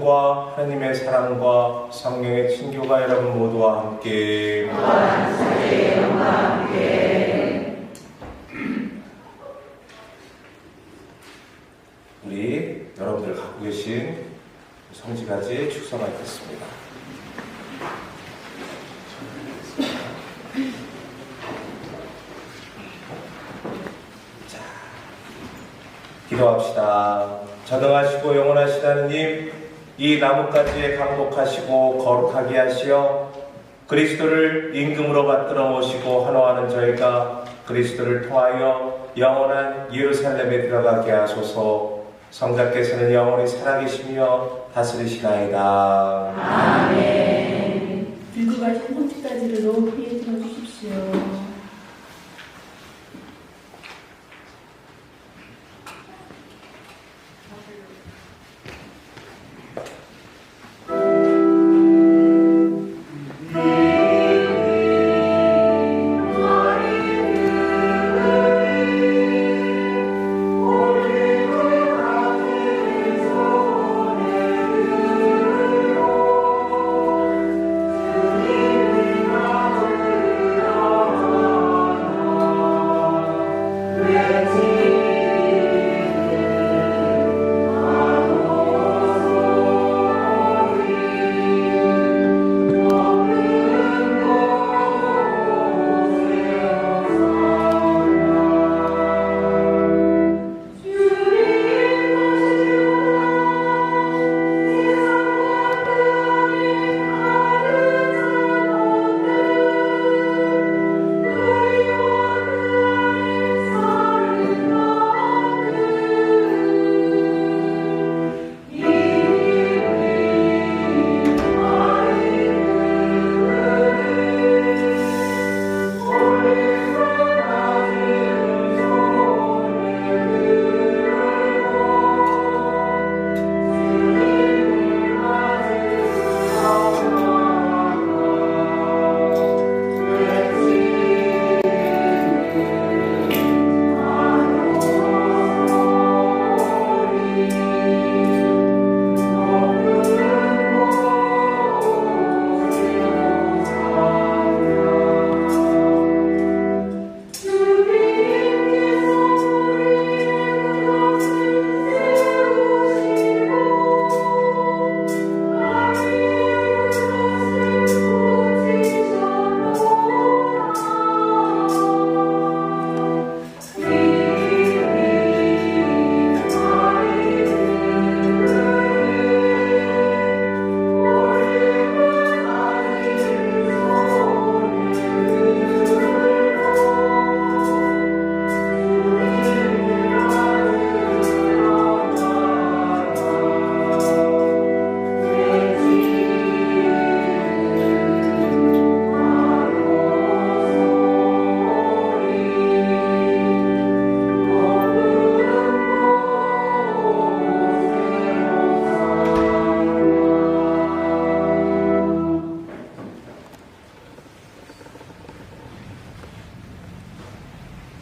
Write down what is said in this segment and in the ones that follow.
은총과 하나님의 사랑과 성령의 친교가 여러분 모두와 함께 우리 여러분들 갖고 계신 성지가지 축성하겠습니다. 자, 기도합시다. 전능하시고 영원하신 하느님, 이 나뭇가지에 강복하시고 거룩하게 하시어 그리스도를 임금으로 받들어 모시고 환호하는 저희가 그리스도를 통하여 영원한 예루살렘에 들어가게 하소서. 성자께서는 영원히 살아계시며 다스리시나이다. 아멘. 들고 가신 성지까지를 높이 들어주십시오.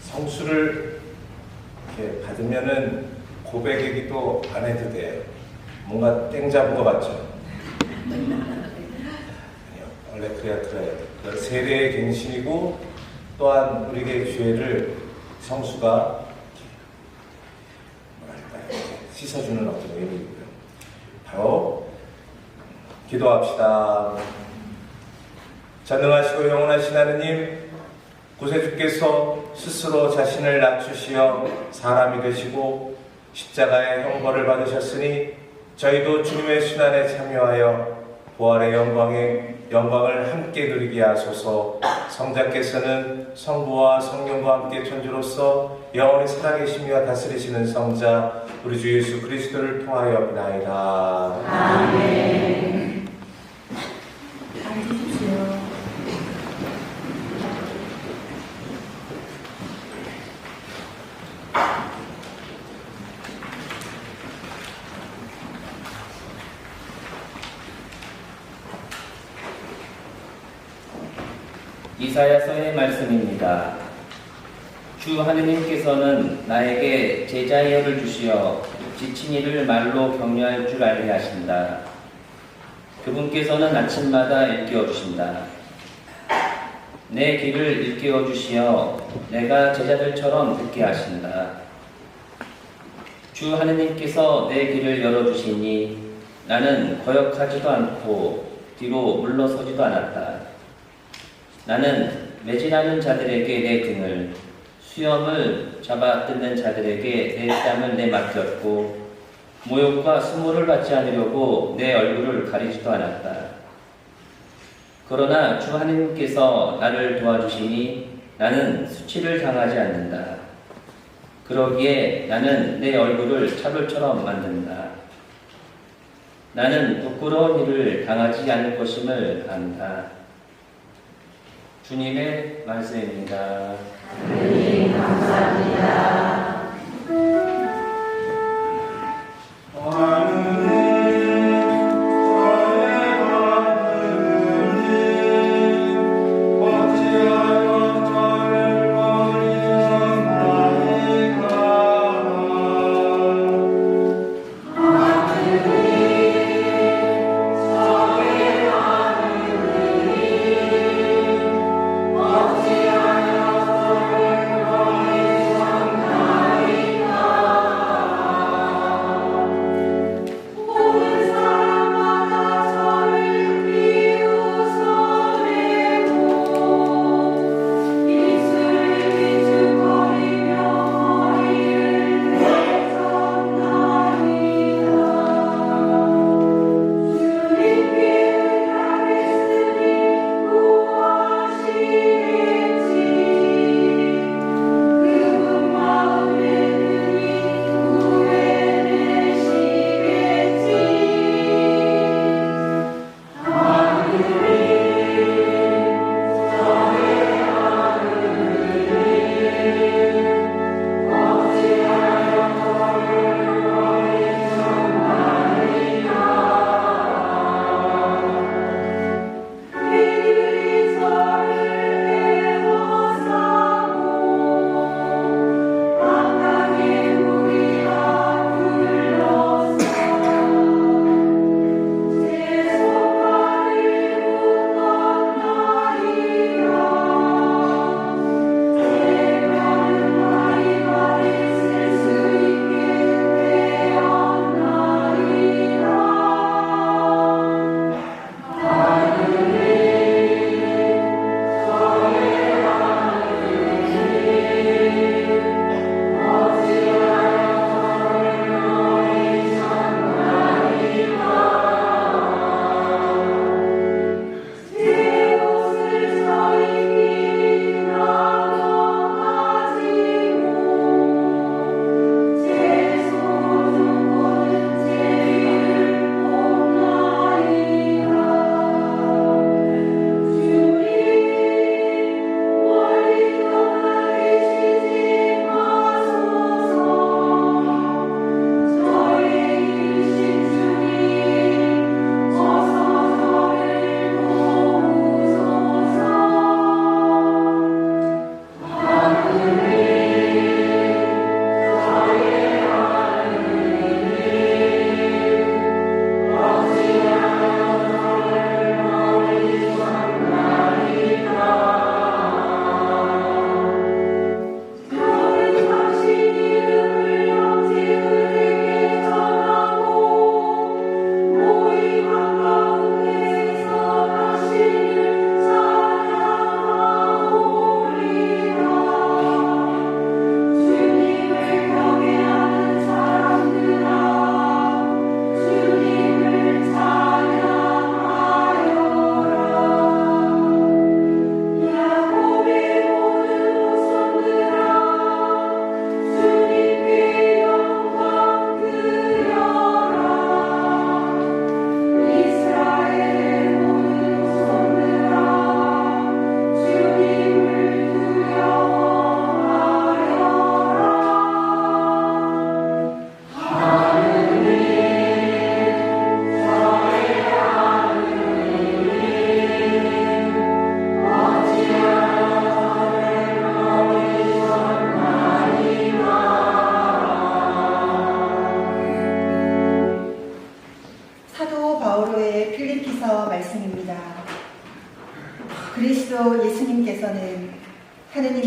성수를 이렇게 받으면은 고백 얘기도 안 해도 돼. 뭔가 땡 잡은 거 같죠? 아니요. 원래 그래야 돼. 세례의 갱신이고 또한 우리에게 죄를 성수가 뭐랄까 씻어주는 어떤 의미이고요. 바로 기도합시다. 전능하시고 영원하신 하느님, 구세주께서 스스로 자신을 낮추시어 사람이 되시고 십자가의 형벌을 받으셨으니 저희도 주님의 순환에 참여하여 부활의 영광을 함께 누리게 하소서. 성자께서는 성부와 성령과 함께 천주로서 영원히 살아계시며 다스리시는 성자 우리 주 예수 그리스도를 통하여 비나이다. 아멘. 앉으십시오. 이사야서의 말씀입니다. 주 하느님께서는 나에게 제자의 열을 주시어 지친 이를 말로 격려할 줄 알게 하신다. 그분께서는 아침마다 일깨워 주신다. 내 귀를 일깨워 주시어 내가 제자들처럼 듣게 하신다. 주 하느님께서 내 귀를 열어주시니 나는 거역하지도 않고 뒤로 물러서지도 않았다. 나는 매진하는 자들에게 내 등을, 수염을 잡아 뜯는 자들에게 내 땀을 내맡겼고 모욕과 수모를 받지 않으려고 내 얼굴을 가리지도 않았다. 그러나 주 하느님께서 나를 도와주시니 나는 수치를 당하지 않는다. 그러기에 나는 내 얼굴을 차돌처럼 만든다. 나는 부끄러운 일을 당하지 않을 것임을 안다. 주님의 말씀입니다. 하느님 감사합니다. 어찌하여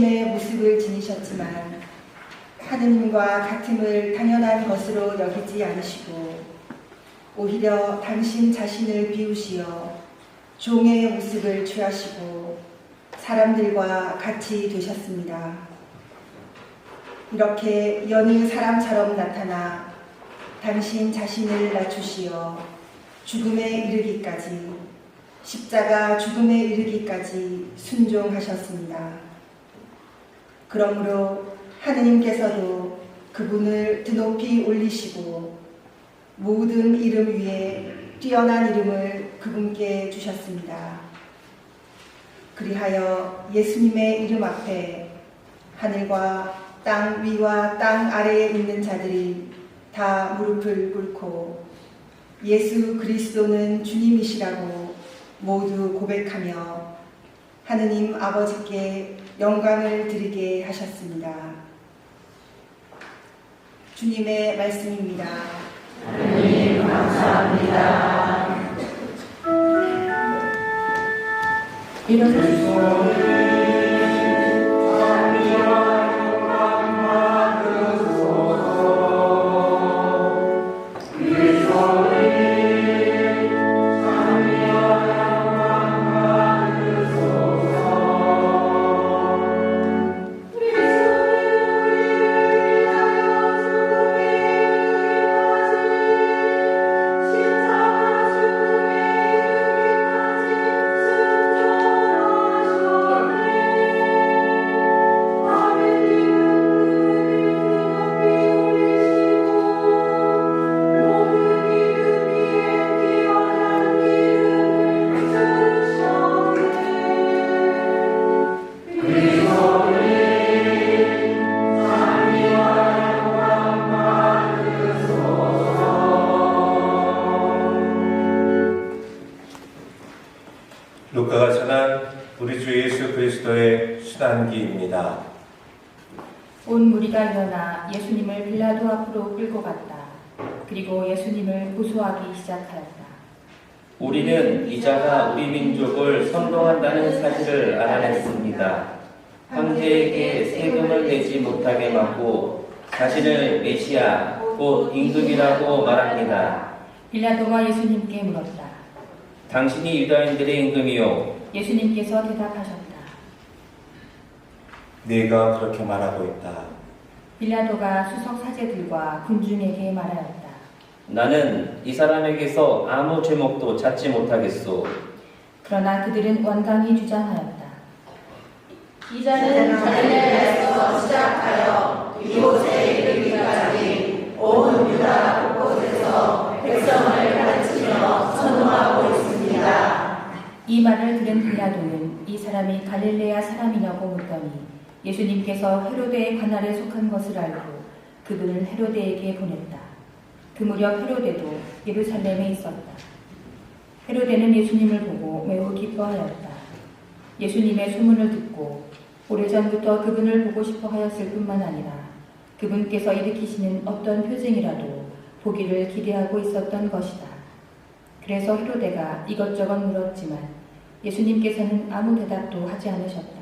종의 모습을 지니셨지만 하느님과 같음을 당연한 것으로 여기지 않으시고 오히려 당신 자신을 비우시어 종의 모습을 취하시고 사람들과 같이 되셨습니다. 이렇게 여느 사람처럼 나타나 당신 자신을 낮추시어 죽음에 이르기까지, 십자가 죽음에 이르기까지 순종하셨습니다. 그러므로 하느님께서도 그분을 드높이 올리시고 모든 이름 위에 뛰어난 이름을 그분께 주셨습니다. 그리하여 예수님의 이름 앞에 하늘과 땅 위와 땅 아래에 있는 자들이 다 무릎을 꿇고 예수 그리스도는 주님이시라고 모두 고백하며 하느님 아버지께 영광을 드리게 하셨습니다. 주님의 말씀입니다. 하나님 감사합니다. 루카가 전한 우리 주 예수 그리스도의 순환기입니다. 온 무리가 일어나 예수님을 빌라도 앞으로 끌고 갔다. 그리고 예수님을 고소하기 시작하였다. 우리는 이자가 우리 민족을 선동한다는 사실을 알아냈습니다. 황제에게 세금을 내지 못하게 막고 자신을 메시아, 곧 임금이라고 말합니다. 빌라도가 예수님께 물었다. 당신이 유다인들의 임금이요. 예수님께서 대답하셨다. 네가 그렇게 말하고 있다. 빌라도가 수석 사제들과 군중에게 말하였다. 나는 이 사람에게서 아무 제목도 찾지 못하겠소. 그러나 그들은 완강히 주장하였다. 이자는 갈릴레아에서 시작하여 이곳에 이르기까지 온 유다 곳곳에서 백성을 가르치며 선동하고 있습니다. 이 말을 들은 빌라도는 이 사람이 갈릴레아 사람이냐고 묻더니 예수님께서 헤로데의 관할에 속한 것을 알고 그분을 헤로데에게 보냈다. 그 무렵 헤로데도 예루살렘에 있었다. 헤로데는 예수님을 보고 매우 기뻐하였다. 예수님의 소문을 듣고 오래전부터 그분을 보고 싶어 하였을 뿐만 아니라 그분께서 일으키시는 어떤 표징이라도 보기를 기대하고 있었던 것이다. 그래서 헤로데가 이것저것 물었지만 예수님께서는 아무 대답도 하지 않으셨다.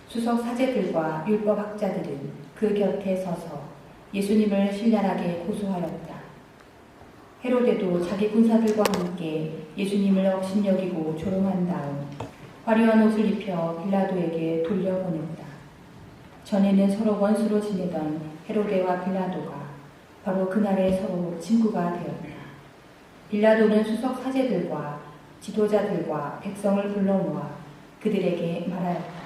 수석 사제들과 율법학자들은 그 곁에 서서 예수님을 신랄하게 고소하였다. 헤로데도 자기 군사들과 함께 예수님을 업신여기고 조롱한 다음 화려한 옷을 입혀 빌라도에게 돌려보냈다. 전에는 서로 원수로 지내던 헤로데와 빌라도가 바로 그날에 서로 친구가 되었다. 빌라도는 수석 사제들과 지도자들과 백성을 불러 모아 그들에게 말하였다.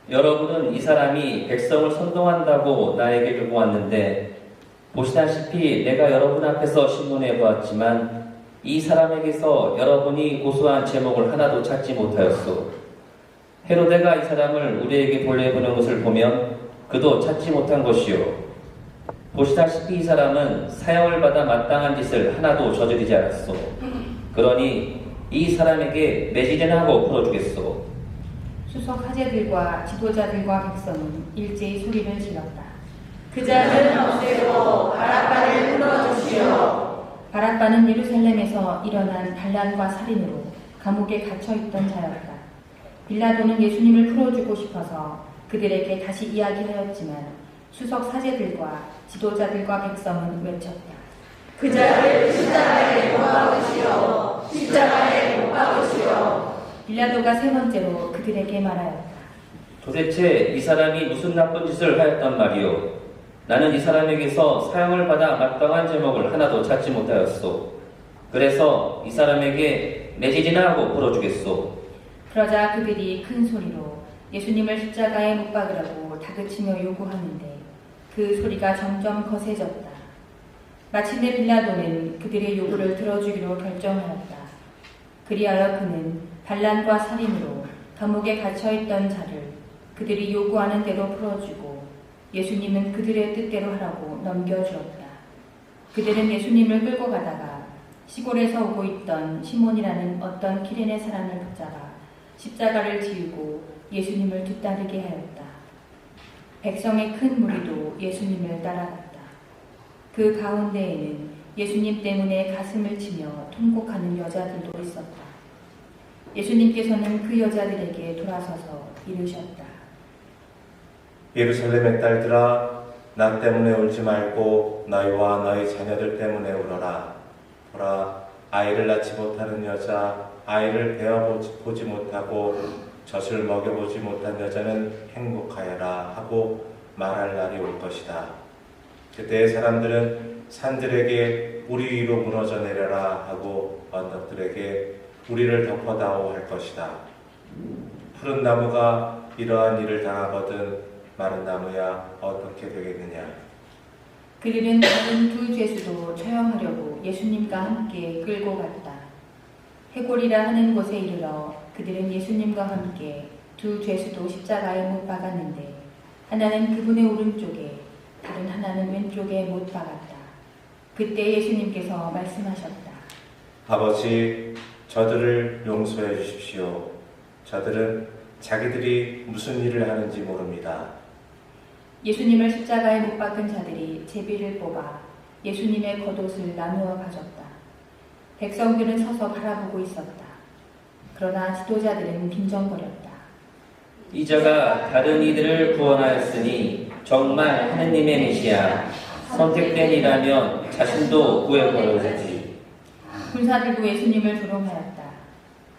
여러분은 이 사람이 백성을 선동한다고 나에게 들고 왔는데 보시다시피 내가 여러분 앞에서 신문해 보았지만 이 사람에게서 여러분이 고소한 제목을 하나도 찾지 못하였소. 헤로데가 이 사람을 우리에게 돌려보낸 것을 보면 그도 찾지 못한 것이요. 보시다시피 이 사람은 사형을 받아 마땅한 짓을 하나도 저지르지 않았소. 그러니 이 사람에게 매질이나 하고 풀어주겠소. 수석 사제들과 지도자들과 백성은 일제히 소리를 질렀다. 그 자는 없애고 바라바를 풀어주시오. 바랍바는 예루살렘에서 일어난 반란과 살인으로 감옥에 갇혀있던 자였다. 빌라도는 예수님을 풀어주고 싶어서 그들에게 다시 이야기하였지만 수석 사제들과 지도자들과 백성은 외쳤다. 그 자를 십자가에 못 박으시오. 십자가에 못 박으시오. 빌라도가 세 번째로 그들에게 말하였다. 도대체 이 사람이 무슨 나쁜 짓을 하였단 말이오? 나는 이 사람에게서 사형을 받아 마땅한 제목을 하나도 찾지 못하였소. 그래서 이 사람에게 내지지나 하고 풀어주겠소. 그러자 그들이 큰 소리로 예수님을 십자가에 못 박으라고 다그치며 요구하는데 그 소리가 점점 거세졌다. 마침내 빌라도는 그들의 요구를 들어주기로 결정하였다. 그리하여 그는 반란과 살인으로 감옥에 갇혀있던 자를 그들이 요구하는 대로 풀어주고 예수님은 그들의 뜻대로 하라고 넘겨주었다. 그들은 예수님을 끌고 가다가 시골에서 오고 있던 시몬이라는 어떤 기레네 사람을 붙잡아 십자가를 지우고 예수님을 뒤따르게 하였다. 백성의 큰 무리도 예수님을 따라갔다. 그 가운데에는 예수님 때문에 가슴을 치며 통곡하는 여자들도 있었다. 예수님께서는 그 여자들에게 돌아서서 이르셨다. 예루살렘의 딸들아, 나 때문에 울지 말고 너희와 너희 자녀들 때문에 울어라. 보라, 아이를 낳지 못하는 여자, 아이를 베어보지 못하고 젖을 먹여보지 못한 여자는 행복하여라 하고 말할 날이 올 것이다. 그때의 사람들은 산들에게 우리 위로 무너져 내려라 하고 언덕들에게 우리를 덮어다오 할 것이다. 푸른 나무가 이러한 일을 당하거든 마른 나무야 어떻게 되겠느냐. 그들은 다른 두 죄수도 처형하려고 예수님과 함께 끌고 갔다. 해골이라 하는 곳에 이르러 그들은 예수님과 함께 두 죄수도 십자가에 못 박았는데 하나는 그분의 오른쪽에 다른 하나는 왼쪽에 못 박았다. 그때 예수님께서 말씀하셨다. 아버지, 저들을 용서해 주십시오. 저들은 자기들이 무슨 일을 하는지 모릅니다. 예수님을 십자가에 못 박은 자들이 제비를 뽑아 예수님의 겉옷을 나누어 가졌다. 백성들은 서서 바라보고 있었다. 그러나 지도자들은 빈정거렸다. 이자가 다른 이들을 구원하였으니 정말 하느님의 메시아, 선택된 이라면 자신도 구해버려야지. 군사들도 예수님을 조롱하였다.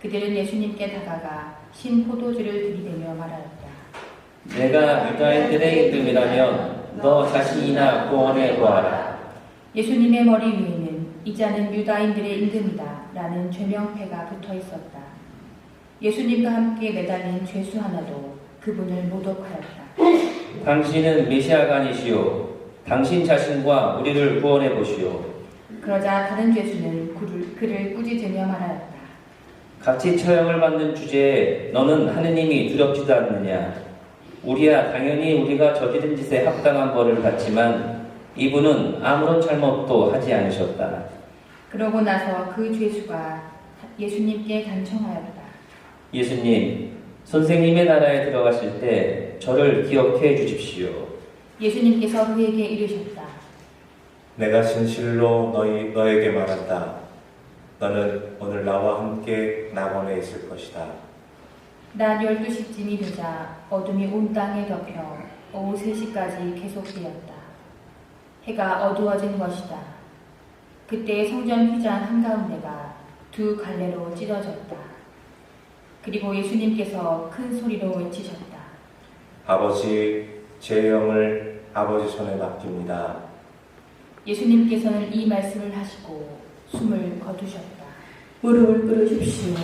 그들은 예수님께 다가가 신 포도주를 들이대며 말하였다. 내가 유다인들의 임금이라면 너 자신이나 구원해 보아라. 예수님의 머리 위에는 이자는 유다인들의 임금이다 라는 죄명패가 붙어 있었다. 예수님과 함께 매달린 죄수 하나도 그분을 모독하였다. 당신은 메시아가 아니시오. 당신 자신과 우리를 구원해 보시오. 그러자 다른 죄수는 그를 꾸짖으며 말하였다. 같이 처형을 받는 주제에 너는 하느님이 두렵지도 않느냐. 우리야 당연히 우리가 저지른 짓에 합당한 벌을 받지만 이분은 아무런 잘못도 하지 않으셨다. 그러고 나서 그 죄수가 예수님께 간청하였다. 예수님, 선생님의 나라에 들어가실 때 저를 기억해 주십시오. 예수님께서 그에게 이르셨다. 내가 진실로 너에게 말한다. 너는 오늘 나와 함께 낙원에 있을 것이다. 낮 12시쯤이 되자 어둠이 온 땅에 덮여 오후 3시까지 계속되었다. 해가 어두워진 것이다. 그때 성전 휘장 한가운데가 두 갈래로 찢어졌다. 그리고 예수님께서 큰 소리로 외치셨다. 아버지, 제 영을 아버지 손에 맡깁니다. 예수님께서는 이 말씀을 하시고 숨을 거두셨다. 무릎을 꿇으십시오.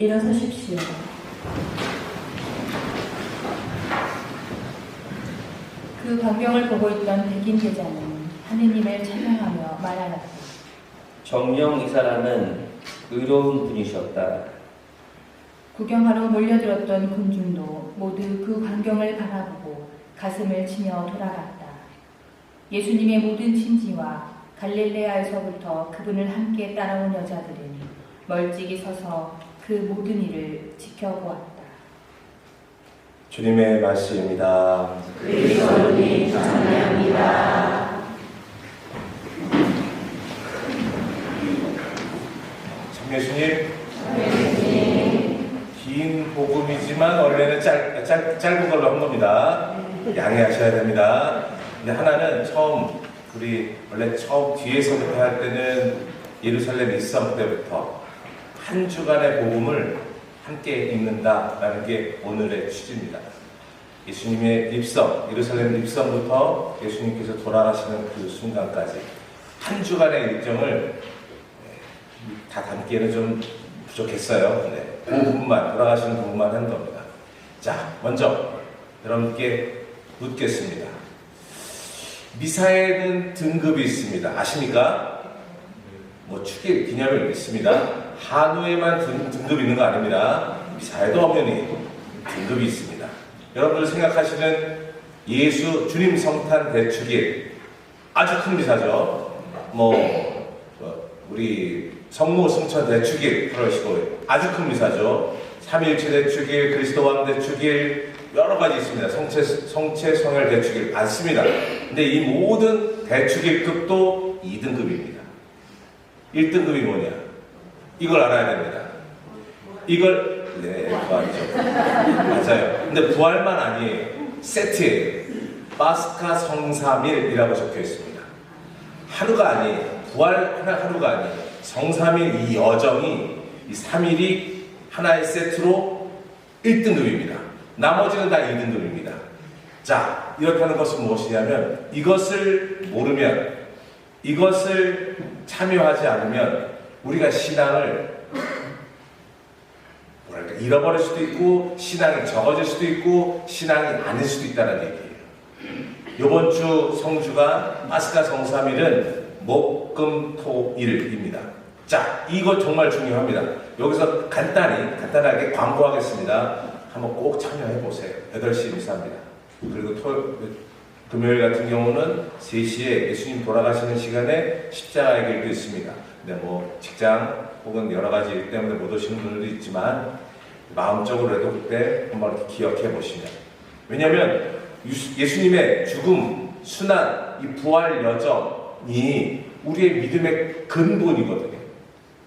일어서십시오. 그 광경을 보고 있던 백인 제자는 하느님을 찬양하며 말하였다. 정녕 이 사람은 의로운 분이셨다. 구경하러 몰려들었던 군중도 모두 그 광경을 바라보고 가슴을 치며 돌아갔다. 예수님의 모든 친지와 갈릴레아에서부터 그분을 함께 따라온 여자들은 멀찍이 서서 그 모든 일을 지켜보았다. 주님의 말씀입니다. 그리스도님 찬양합니다. 참 예수님, 긴 복음이지만 원래는 짧은 걸로 한 겁니다. 양해하셔야 됩니다. 근데 하나는 원래 처음 뒤에서부터 할 때는 예루살렘 일성 때부터 한 주간의 복음을 함께 읽는다라는 게 오늘의 취지입니다. 예수님의 립성, 예루살렘 립성부터 예수님께서 돌아가시는 그 순간까지 한 주간의 일정을 다 담기에는 좀 부족했어요. 네. 그 부분만, 돌아가시는 부분만 한 겁니다. 자, 먼저 여러분께 묻겠습니다. 미사에는 등급이 있습니다. 아십니까? 축일, 기념일 있습니다. 한우에만 등급이 있는 거 아닙니다. 미사에도 엄연히 등급이 있습니다. 여러분들 생각하시는 주님 성탄 대축일, 아주 큰 미사죠. 우리 성모 승천 대축일 8월 15일, 아주 큰 미사죠. 삼일체 대축일, 그리스도 왕 대축일, 여러 가지 있습니다. 성체 성혈 대축일 많습니다. 근데 이 모든 대축일급도 2등급입니다. 1등급이 뭐냐? 이걸 알아야 됩니다. 부활이죠. 맞아요. 근데 부활만 아니에요. 세트예요. 파스카 성삼일이라고 적혀 있습니다. 하루가 아니에요. 부활 하루가 아니에요. 성삼일 이 여정이, 이 3일이 하나의 세트로 1등급입니다. 나머지는 다 2등급입니다. 자, 이렇다는 것은 무엇이냐면, 이것을 모르면, 이것을 참여하지 않으면 우리가 신앙을 잃어버릴 수도 있고, 신앙이 적어질 수도 있고, 신앙이 아닐 수도 있다는 얘기예요. 이번 주 성주가 파스카 성삼일은 목금토일입니다. 자, 이거 정말 중요합니다. 여기서 간단하게 광고하겠습니다. 한번 꼭 참여해 보세요. 8시 미사입니다. 그리고 금요일 같은 경우는 3시에 예수님 돌아가시는 시간에 십자가의 길도 있습니다. 근데 직장 혹은 여러 가지 일 때문에 못 오시는 분들도 있지만 마음적으로라도 그때 한번 이렇게 기억해 보시면, 왜냐하면 예수님의 죽음, 순환, 이 부활 여정이 우리의 믿음의 근본이거든요.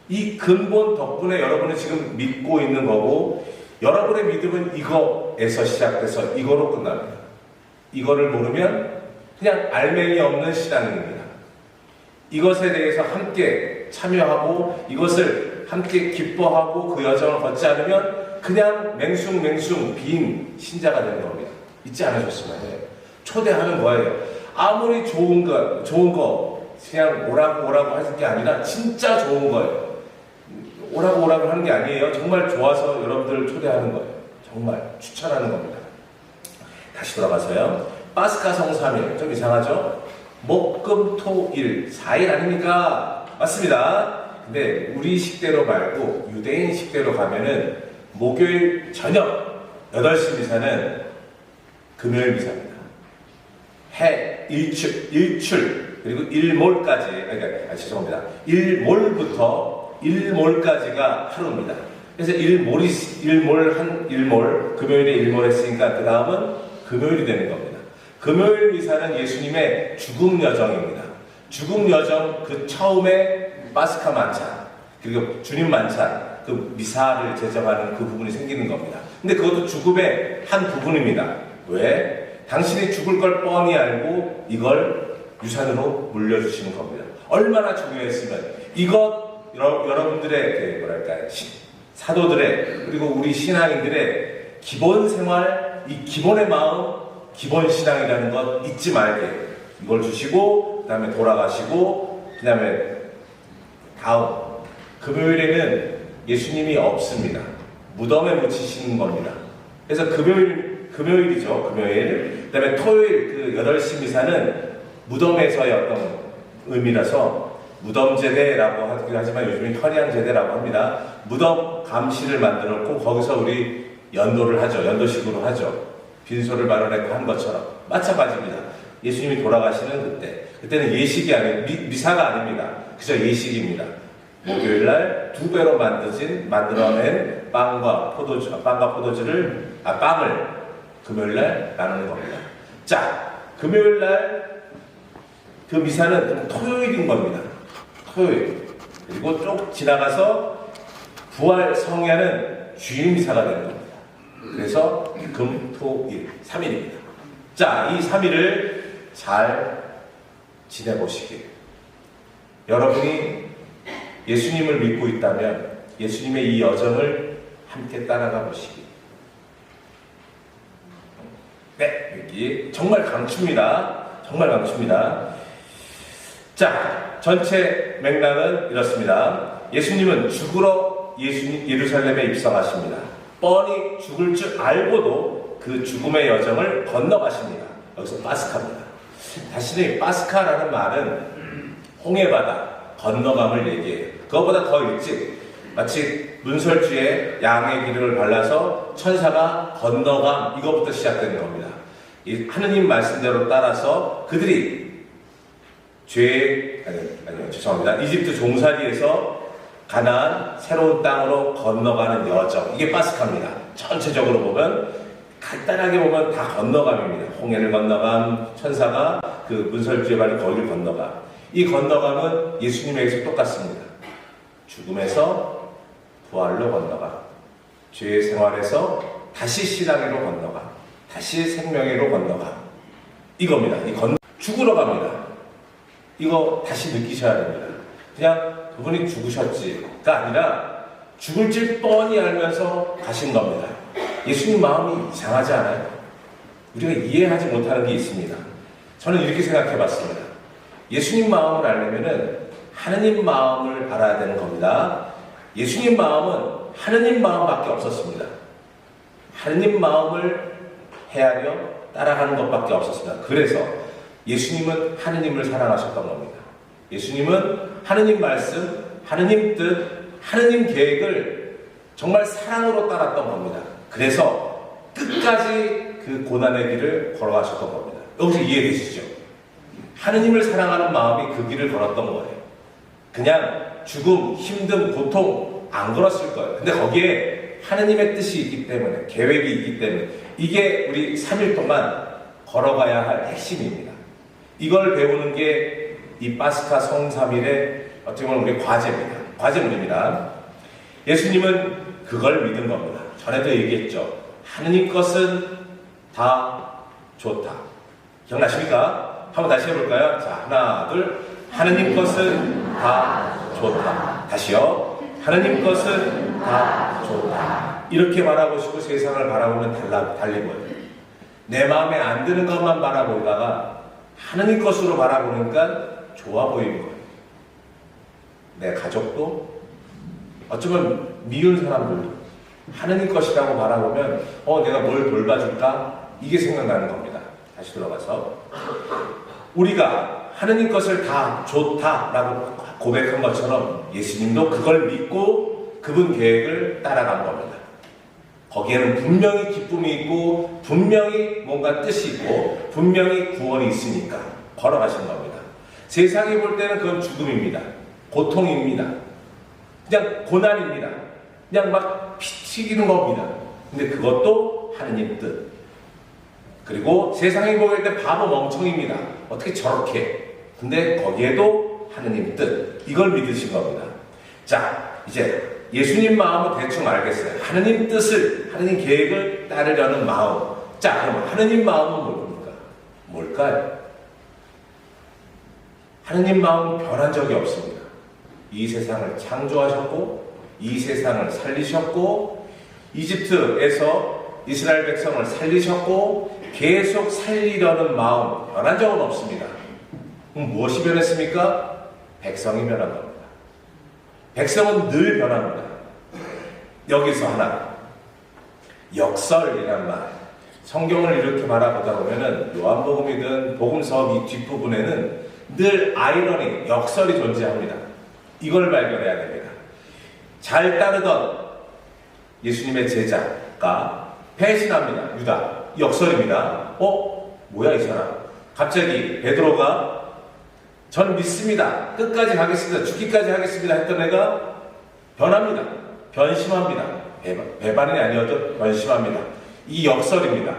이 근본 덕분에 여러분은 지금 믿고 있는 거고, 여러분의 믿음은 이거에서 시작돼서 이거로 끝납니다. 이거를 모르면 그냥 알맹이 없는 신앙입니다. 이것에 대해서 함께 참여하고 이것을 함께 기뻐하고 그 여정을 걷지 않으면 그냥 맹숭맹숭 빈 신자가 되는 겁니다. 잊지 않으셨으면 해요. 초대하는 거예요. 아무리 좋은 거 그냥 오라고 하는 게 아니라 진짜 좋은 거예요. 오라고 하는 게 아니에요. 정말 좋아서 여러분들을 초대하는 거예요. 정말 추천하는 겁니다. 다시 돌아가서요. 파스카 성삼일, 좀 이상하죠? 목금토일 4일 아닙니까? 맞습니다. 근데 우리 식대로 말고 유대인 식대로 가면은 목요일 저녁 8시 미사는 금요일 미사입니다. 해 일출 그리고 일몰까지, 죄송합니다. 일몰까지가 하루입니다. 그래서 금요일에 일몰했으니까 그 다음은 금요일이 되는 겁니다. 금요일 미사는 예수님의 죽음 여정입니다. 죽음 여정 그 처음에 파스카 만찬, 그리고 주님 만찬, 그 미사를 제정하는 그 부분이 생기는 겁니다. 근데 그것도 죽음의 한 부분입니다. 왜? 당신이 죽을 걸 뻔히 알고 이걸 유산으로 물려주시는 겁니다. 얼마나 중요했으면 여러분들의 사도들의 그리고 우리 신앙인들의 기본 생활, 이 기본의 마음, 기본 신앙이라는 것 잊지 말게 이걸 주시고, 그 다음에 돌아가시고, 그 다음에 다음 금요일에는 예수님이 없습니다. 무덤에 묻히시는 겁니다. 그래서 금요일이죠. 금요일. 그 다음에 토요일 8시 미사는 무덤에서의 어떤 의미라서 무덤제대라고 하기도 하지만 요즘은 현양제대라고 합니다. 무덤 감시를 만들었고 거기서 우리 연도를 하죠. 연도식으로 하죠. 빈소를 마련했고 한 것처럼. 마찬가지입니다. 예수님이 돌아가시는 그때는 예식이 아니고 미사가 아닙니다. 그저 예식입니다. 목요일날 2배로 만들어낸 빵을 금요일날 나누는 겁니다. 자, 금요일날 그 미사는 토요일인 겁니다. 토요일. 그리고 쭉 지나가서 부활 성야는 주일 미사가 되는 겁니다. 그래서 금, 토, 일, 3일입니다. 자, 이 3일을 잘 지내보시길. 여러분이 예수님을 믿고 있다면 예수님의 이 여정을 함께 따라가 보시길. 네, 믿기 정말 강추입니다. 정말 강추입니다. 자, 전체 맥락은 이렇습니다. 예수님은 죽으러 예루살렘에 입성하십니다. 뻔히 죽을 줄 알고도 그 죽음의 여정을 건너가십니다. 여기서 파스카입니다. 다시 파스카라는 말은 홍해바다 건너감을 얘기해요. 그것보다 더 일찍 마치 문설주에 양의 기름을 발라서 천사가 건너감, 이거부터 시작되는 겁니다. 이 하느님 말씀대로 따라서 그들이 죄송합니다. 이집트 종살이에서 가나안 새로운 땅으로 건너가는 여정, 이게 파스카입니다. 전체적으로 보면, 간단하게 보면 다 건너감입니다. 홍해를 건너감, 천사가 그 문설주에 발린 거기를 건너감. 이 건너감은 예수님에게서 똑같습니다. 죽음에서 부활로 건너감, 죄의 생활에서 다시 신앙으로 건너감, 다시 생명으로 건너감, 이겁니다. 죽으러 갑니다. 이거 다시 느끼셔야 됩니다. 그냥 그분이 죽으셨지가 아니라 죽을 줄 뻔히 알면서 가신 겁니다. 예수님 마음이 이상하지 않아요? 우리가 이해하지 못하는 게 있습니다. 저는 이렇게 생각해 봤습니다. 예수님 마음을 알려면은 하느님 마음을 알아야 되는 겁니다. 예수님 마음은 하느님 마음밖에 없었습니다. 하느님 마음을 헤아려 따라가는 것밖에 없었습니다. 그래서 예수님은 하느님을 사랑하셨던 겁니다. 예수님은 하느님 말씀, 하느님 뜻, 하느님 계획을 정말 사랑으로 따랐던 겁니다. 그래서 끝까지 그 고난의 길을 걸어가셨던 겁니다. 여기서 이해되시죠? 하느님을 사랑하는 마음이 그 길을 걸었던 거예요. 그냥 죽음, 힘듦, 고통 안 걸었을 거예요. 근데 거기에 하느님의 뜻이 있기 때문에, 계획이 있기 때문에, 이게 우리 3일 동안 걸어가야 할 핵심입니다. 이걸 배우는 게 이 파스카 성3일의 어떻게 보면 우리 과제물입니다. 예수님은 그걸 믿은 겁니다. 전에도 얘기했죠. 하느님 것은 다 좋다. 기억나십니까? 한번 다시 해볼까요? 자, 하나, 둘. 하느님 것은 다 좋다. 다시요. 하느님 것은 다 좋다. 이렇게 바라보시고 세상을 바라보면 달리 보여요. 내 마음에 안 드는 것만 바라보다가 하느님 것으로 바라보니까 좋아 보이는 거예요. 내 가족도, 어쩌면 미운 사람들도 하느님 것이라고 바라보면 내가 뭘 돌봐줄까? 이게 생각나는 겁니다. 다시 들어가서 우리가 하느님 것을 다 좋다라고 고백한 것처럼 예수님도 그걸 믿고 그분 계획을 따라간 겁니다. 거기에는 분명히 기쁨이 있고 분명히 뭔가 뜻이 있고 분명히 구원이 있으니까 걸어가신 겁니다. 세상이 볼 때는 그건 죽음입니다. 고통입니다. 그냥 고난입니다. 그냥 막 피 튀기는 겁니다. 근데 그것도 하느님 뜻. 그리고 세상이 보일 때 바보 멍청입니다. 어떻게 저렇게. 근데 거기에도 하느님 뜻. 이걸 믿으신 겁니다. 자, 이제 예수님 마음은 대충 알겠어요. 하느님 뜻을, 하느님 계획을 따르려는 마음. 자, 그럼 하느님 마음은 뭡니까? 뭘까요? 하느님 마음은 변한 적이 없습니다. 이 세상을 창조하셨고, 이 세상을 살리셨고, 이집트에서 이스라엘 백성을 살리셨고, 계속 살리려는 마음, 변한 적은 없습니다. 그럼 무엇이 변했습니까? 백성이 변한 겁니다. 백성은 늘 변합니다. 여기서 하나, 역설이란 말. 성경을 이렇게 바라보다 보면은 요한복음이든 복음서 이 뒷부분에는 늘 아이러니, 역설이 존재합니다. 이걸 발견해야 됩니다. 잘 따르던 예수님의 제자가 배신합니다. 유다. 역설입니다. 뭐야 이 사람? 갑자기 베드로가 전 믿습니다. 끝까지 가겠습니다. 죽기까지 하겠습니다. 했던 애가 변합니다. 변심합니다. 배반이 아니어도 변심합니다. 이 역설입니다.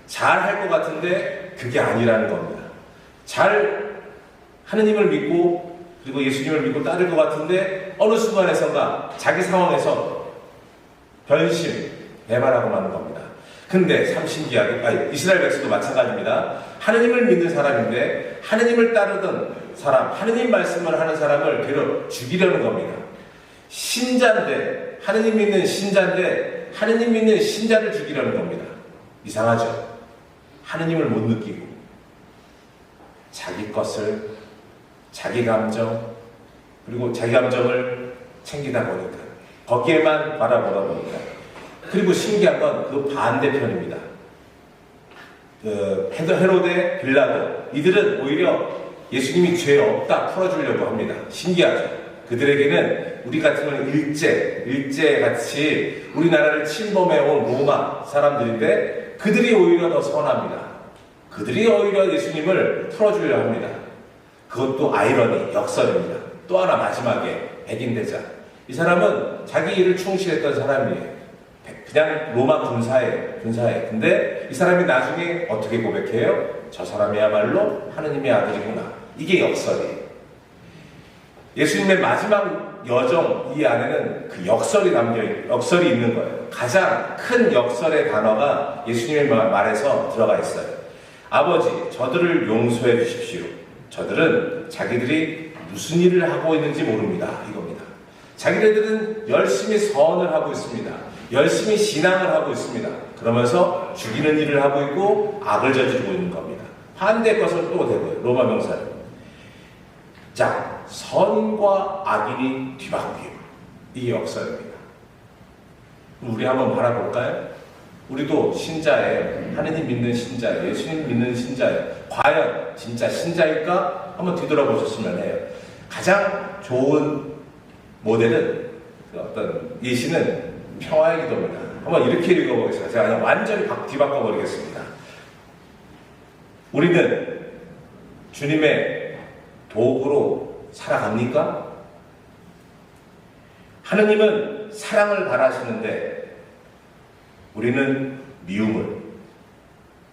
잘 할 것 같은데 그게 아니라는 겁니다. 잘 하느님을 믿고 그리고 예수님을 믿고 따를 것 같은데 어느 순간에선가 자기 상황에서 변심, 배반하고 마는 겁니다. 근데 참 신기하게 이스라엘 백성도 마찬가지입니다. 하느님을 믿는 사람인데 하느님을 따르던 사람, 하느님 말씀을 하는 사람을 되려 죽이려는 겁니다. 신자인데 하느님 믿는 신자인데 하느님 믿는 신자를 죽이려는 겁니다. 이상하죠? 하느님을 못 느끼고 자기 것을, 자기 감정, 그리고 자기 감정을 챙기다 보니까 거기에만 바라보다 보니까 그리고 신기한 건 그 반대편입니다. 헤로데, 빌라도 이들은 오히려 예수님이 죄 없다 풀어주려고 합니다. 신기하죠? 그들에게는 우리 같은 경우는 일제같이 우리나라를 침범해온 로마 사람들인데 그들이 오히려 더 선합니다. 그들이 오히려 예수님을 풀어주려 합니다. 그것도 아이러니, 역설입니다. 또 하나 마지막에 백인대장. 이 사람은 자기 일을 충실했던 사람이에요. 그냥 로마 군사예요. 근데 이 사람이 나중에 어떻게 고백해요? 저 사람이야말로 하느님의 아들이구나. 이게 역설이에요. 예수님의 마지막 여정 이 안에는 그 역설이 있는 거예요. 가장 큰 역설의 단어가 예수님의 말에서 들어가 있어요. 아버지, 저들을 용서해 주십시오. 저들은 자기들이 무슨 일을 하고 있는지 모릅니다. 이겁니다. 자기네들은 열심히 선을 하고 있습니다. 열심히 신앙을 하고 있습니다. 그러면서 죽이는 일을 하고 있고 악을 저지르고 있는 겁니다. 반대 것을 또 대고요. 로마 명사는. 자, 선과 악인이 뒤바뀌고 이게 역설입니다. 우리 한번 바라볼까요? 우리도 신자예요. 하느님 믿는 신자예요. 예수님 믿는 신자예요. 과연 진짜 신자일까? 한번 뒤돌아보셨으면 해요. 가장 좋은 모델은 어떤 예시는 평화의 기도입니다. 한번 이렇게 읽어보겠습니다. 제가 그냥 완전히 뒤바꿔버리겠습니다. 우리는 주님의 도구로 살아갑니까? 하느님은 사랑을 바라시는데 우리는 미움을,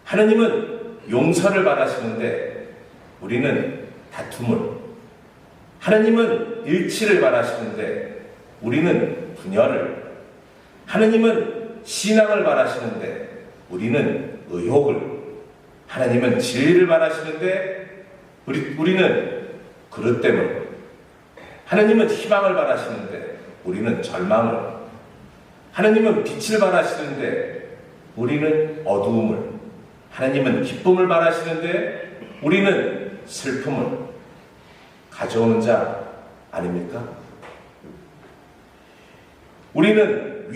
하느님은 용서를 바라시는데 우리는 다툼을, 하느님은 일치를 바라시는데 우리는 분열을, 하느님은 신앙을 바라시는데 우리는 의혹을, 하나님은 진리를 바라시는데 우리는 그릇됨을, 하나님은 희망을 바라시는데 우리는 절망을, 하나님은 빛을 바라시는데 우리는 어두움을, 하나님은 기쁨을 바라시는데 우리는 슬픔을 가져오는 자 아닙니까? 우리는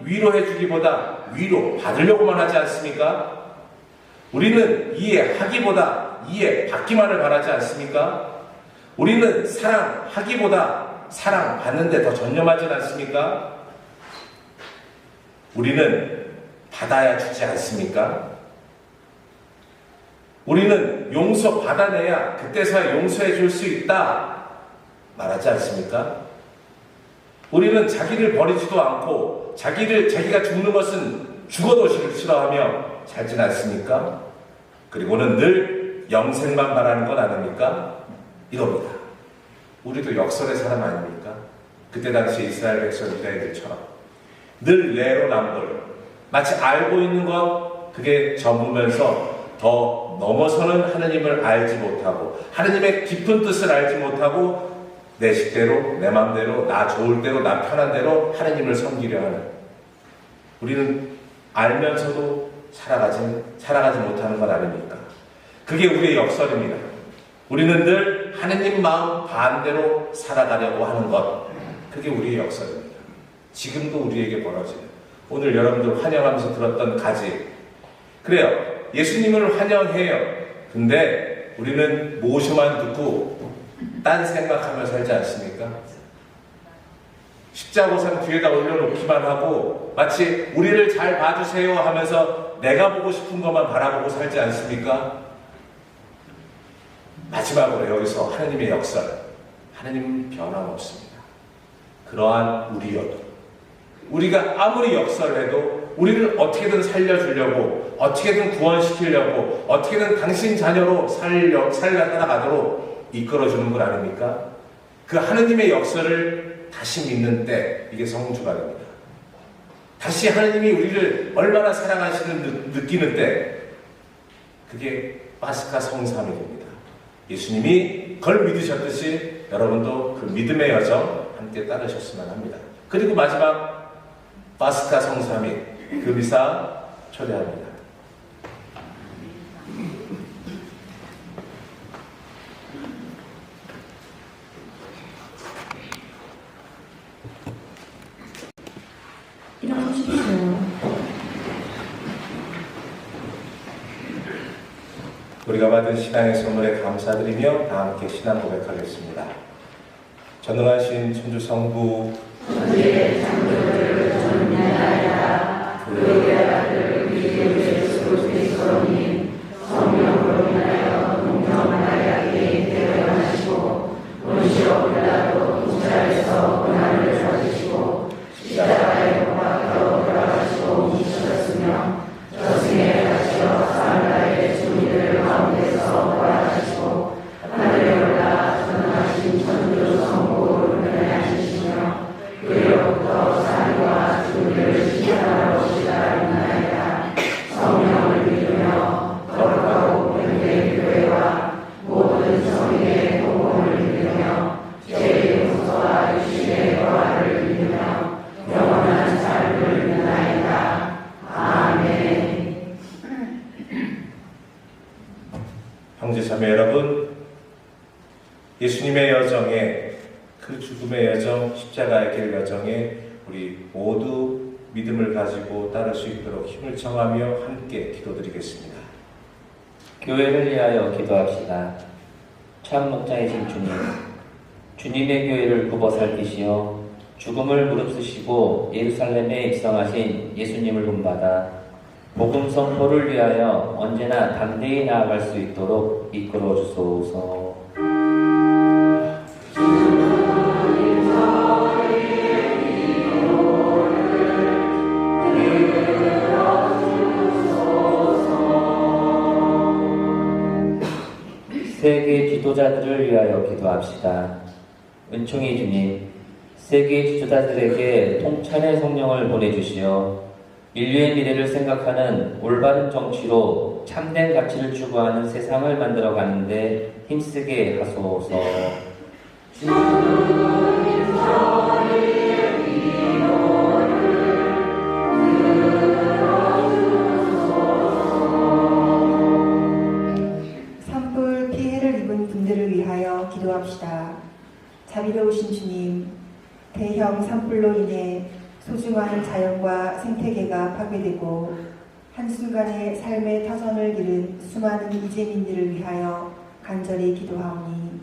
위로해주기보다 위로 받으려고만 하지 않습니까? 우리는 이해하기보다 이해받기만을 바라지 않습니까? 우리는 사랑하기보다 사랑받는 데 더 전념하지 않습니까? 우리는 받아야 주지 않습니까? 우리는 용서받아내야 그때서야 용서해 줄 수 있다 말하지 않습니까? 우리는 자기를 버리지도 않고 자기가 죽는 것은 죽어도 싫어하며 살진 않습니까? 그리고는 늘 영생만 바라는 건 아닙니까? 이겁니다. 우리도 역설의 사람 아닙니까? 그때 당시 이스라엘 백성 유다인들처럼 늘 내로남불, 마치 알고 있는 것 그게 전부면서 더 넘어서는 하느님을 알지 못하고 하느님의 깊은 뜻을 알지 못하고 내 식대로, 내 마음대로, 나 좋을 대로, 나 편한 대로 하느님을 섬기려 하는, 우리는 알면서도 살아가지 못하는 것 아닙니까? 그게 우리의 역설입니다. 우리는 늘 하느님 마음 반대로 살아가려고 하는 것, 그게 우리의 역설입니다. 지금도 우리에게 벌어지는, 오늘 여러분들 환영하면서 들었던 가지, 그래요. 예수님을 환영해요. 근데 우리는 모셔만 듣고 딴 생각하며 살지 않습니까? 십자고상 뒤에다 올려놓기만 하고 마치 우리를 잘 봐주세요 하면서 내가 보고 싶은 것만 바라보고 살지 않습니까? 마지막으로 여기서 하나님의 역설, 하나님은 변함없습니다. 그러한 우리여도, 우리가 아무리 역설을 해도 우리를 어떻게든 살려주려고, 어떻게든 구원시키려고, 어떻게든 당신 자녀로 살아가도록 이끌어주는 분 아닙니까? 그 하나님의 역설을 다시 믿는 때, 이게 성주간입니다. 다시 하나님이 우리를 얼마나 사랑하시는 느끼는 때, 그게 파스카 성삼이 됩니다. 예수님이 그걸 믿으셨듯이 여러분도 그 믿음의 여정 함께 따르셨으면 합니다. 그리고 마지막 파스카 성삼위 그 미사 초대합니다. 일어나십시오. 우리가 받은 신앙의 선물에 감사드리며 다 함께 신앙 고백하겠습니다. 전능하신 천주성부 우리의 창조를 존귀하여 그의 아들 우리 예수 그리스도님 성령으로 인하여 동정하나님께 대변하시고 본시오 빌라도 공자에서 고난을 받으시고 십자가에 못 박혀 돌아가시고 묻히셨으며 저승에 가시어 사흘날에 주님들 가운데서 부활하시고 하늘에 올라 전능하신 천주 성부를 은혜하시며 그로부터 산과 주를 시사하러 오시다니나이다. 성령을 믿으며 거룩하고 변된 교회와 모든 성인의 공공을 믿으며 죄의 용서와 유신의 거하를 믿으며 영원한 삶을 믿나이다. 아멘. 형제자매 여러분, 예수님의 여정에, 그 죽음의 여정, 십자가의 길 여정에 우리 모두 믿음을 가지고 따를 수 있도록 힘을 청하며 함께 기도드리겠습니다. 교회를 위하여 기도합시다. 참 목자이신 주님, 주님의 교회를 굽어 살피시어 죽음을 무릅쓰시고 예루살렘에 입성하신 예수님을 본받아 복음 선포를 위하여 언제나 담대히 나아갈 수 있도록 이끌어 주소서. 세계 지도자들을 위하여 기도합시다. 은총이 주님, 세계 지도자들에게 통찬의 성령을 보내주시어 인류의 미래를 생각하는 올바른 정치로 참된 가치를 추구하는 세상을 만들어가는데 힘쓰게 하소서. 산불 피해를 입은 분들을 위하여 기도합시다. 자비로우신 주님, 대형 산불로 인해 소중한 자연과 생태계가 파괴되고 한순간에 삶의 터전을 잃은 수많은 이재민들을 위하여 간절히 기도하오니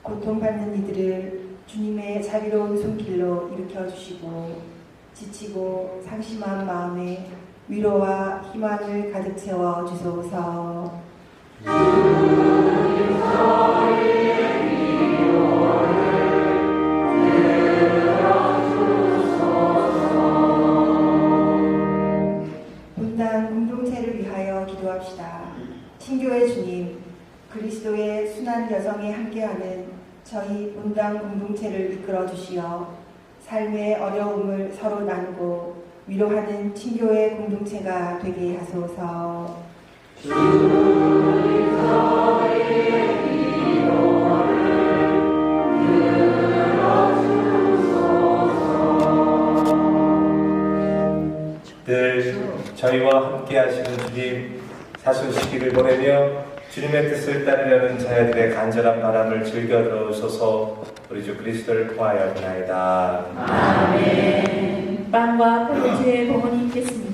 고통받는 이들을 주님의 자비로운 손길로 일으켜주시고 지치고 상심한 마음에 위로와 희망을 가득 채워 주소서. 분당 공동체를 위하여 기도합시다. 친교의 주님, 그리스도의 순환 여정에 함께하는 저희 분당 공동체를 이끌어 주시어 삶의 어려움을 서로 나누고 위로하는 친교의 공동체가 되게 하소서. 늘 저희와 함께 하시는 주님, 사순시기를 보내며 주님의 뜻을 따르려는 자녀들의 간절한 바람을 즐겨 들어주소서. 우리 주 그리스도를 통하여나이다. 아멘. 빵과 포도주의 봉헌이 있겠습니다.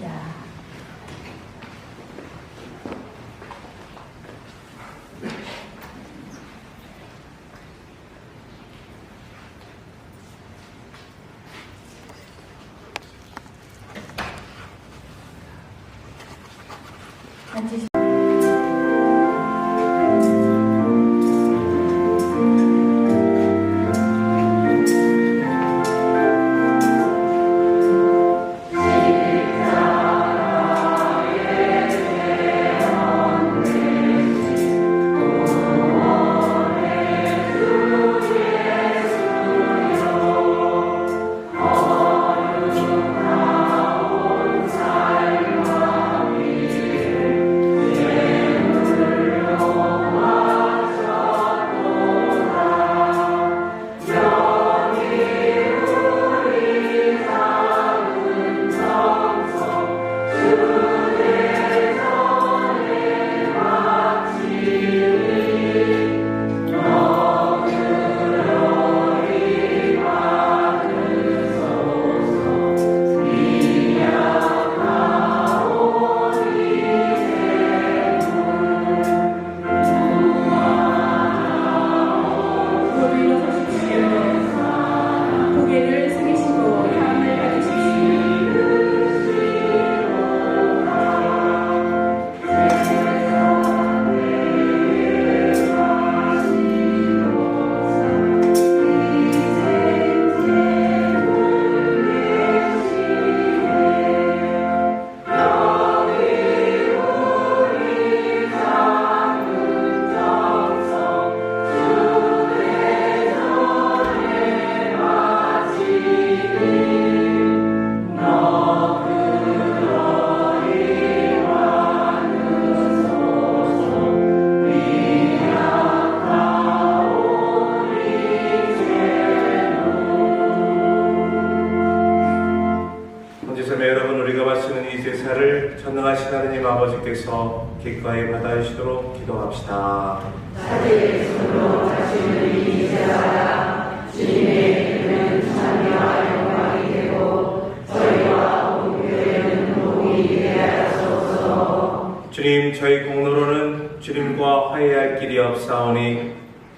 아버지께서 기꺼이 받아주시도록 기도합시다. 자기의 손으로 자신을 인쇄하라. 주님의 이름은 찬미와 영광이 되고 저희와 온 교회는 복이 되게 하소서. 주님, 저희 공로로는 주님과 화해할 길이 없사오니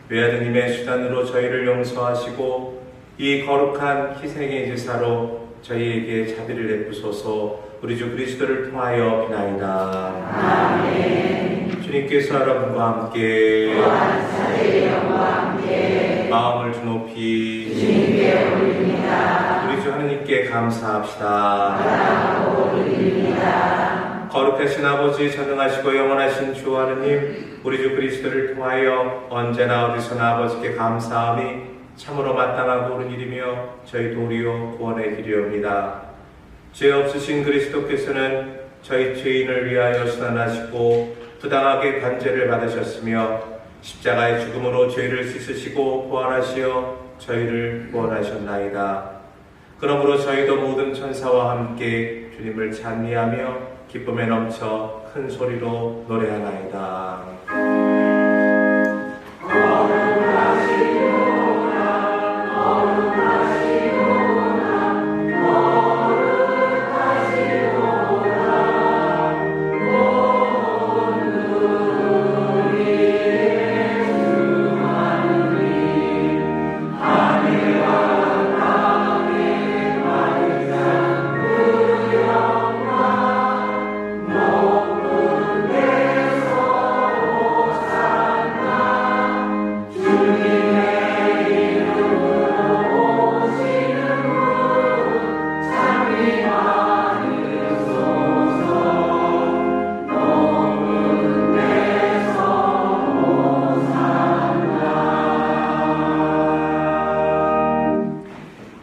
외아드님의 수단으로 저희를 용서하시고 이 거룩한 희생의 제사로 저희에게 자비를 베푸소서. 우리 주 그리스도를 통하여 비나이다. 아멘. 주님께서 여러분과 함께 마음을 주높이 주님께 올립니다. 우리 주 하느님께 감사합시다. 사랑하고 올립니다. 거룩하신 아버지, 전능하시고 영원하신 주 하느님, 우리 주 그리스도를 통하여 언제나 어디서나 아버지께 감사함이 참으로 마땅하고 옳은 일이며 저희 도리요 구원의 길이옵니다. 죄 없으신 그리스도께서는 저희 죄인을 위하여 순환하시고 부당하게 관죄를 받으셨으며 십자가의 죽음으로 죄를 씻으시고 부활하시어 저희를 구원하셨나이다. 그러므로 저희도 모든 천사와 함께 주님을 찬미하며 기쁨에 넘쳐 큰 소리로 노래하나이다.